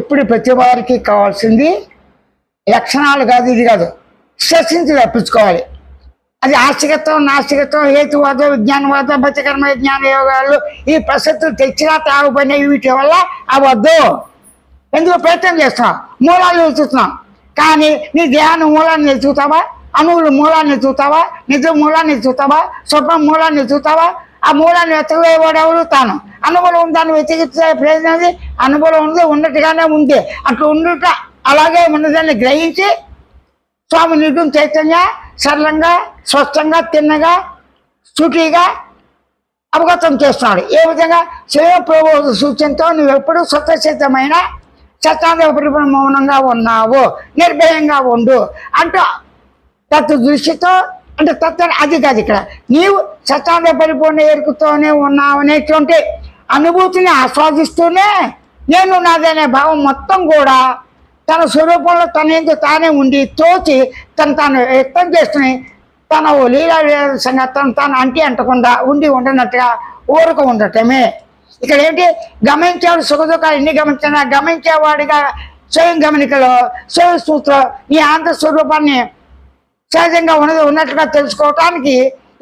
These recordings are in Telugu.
ఇప్పుడు ప్రతి వారికి కావాల్సింది లక్షణాలు కాదు, ఇది కాదు, స్ట్రెస్ నుంచి తప్పించుకోవాలి. అది ఆస్తికత్వం, నాస్తికత్వం, హేతువాదం, విజ్ఞానవాదం, బతికర్మ జ్ఞాన యోగాలు ఈ ప్రసక్తులు తెచ్చినా తాగుపోయినాయి. వీటి వల్ల అవద్దు. ఎందుకు ప్రయత్నం చేస్తున్నాం, మూలాలు వెతుకుతున్నాం. కానీ నీ దేహాన్ని మూలాన్ని వెతుకుతావా, అణువులు మూలాన్ని వెతుకుతావా, నిద్ర మూలాన్ని వెతుకుతావా, స్వప్నం మూలాన్ని వెతుకుతావా? ఆ మూలాన్ని వెతకలేవాడు ఎవరు? తాను. అనుభవం ఉందాన్ని వెతికితే ప్రయోజనం. అనుభవం ఉంది, ఉన్నట్టుగానే ఉంది. అట్లా ఉండుట అలాగే ఉన్నదాన్ని గ్రహించి స్వామి నిర్గుణ చైతన్య సరళంగా, స్వచ్ఛంగా, తిన్నగా, సూటిగా అవగతం చేస్తున్నాడు. ఏ విధంగా? స్వయ ప్రబోధ సూచనతో నువ్వు ఎప్పుడు స్వతసిద్ధమైన సత్యానంద పరిపూర్ణ మౌనంగా ఉన్నావు, నిర్భయంగా ఉండు అంటూ తత్వ దృష్టితో, అంటే తత్వ అది కాదు, ఇక్కడ నీవు సత్యానంద పరిపూర్ణ ఎరుకుతోనే ఉన్నావు అనేటువంటి అనుభూతిని ఆస్వాదిస్తూనే నేను నాదనే భావం మొత్తం కూడా తన స్వరూపంలో తన ఎందుకు తానే ఉండి తోచి తాను వ్యక్తం చేసుకుని తన లీలా సంగతం తాను అంటకుండా ఉండనట్టుగా ఊరుకు ఉండటమే. ఇక్కడ ఏంటి? గమనించేవాడు సుఖదుఖాలు ఎన్ని గమనించినా గమనించేవాడిగా స్వయం గమనికలో స్వయం సూత్రం ఈ ఆంధ్ర స్వరూపాన్ని సహజంగా ఉన్నట్టుగా తెలుసుకోవటానికి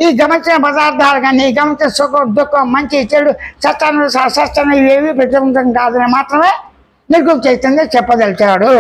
ఈ గమనించిన పదార్థాలు కానీ, గమనించిన సుఖం, దుఃఖం, మంచి చెడు, సత్యాన్ని అసత్యాన్ని ఇవేవి ప్రతిబంధం కాదని మాత్రమే నిర్గుణ చైతన్యం చెప్పదలిచాడు.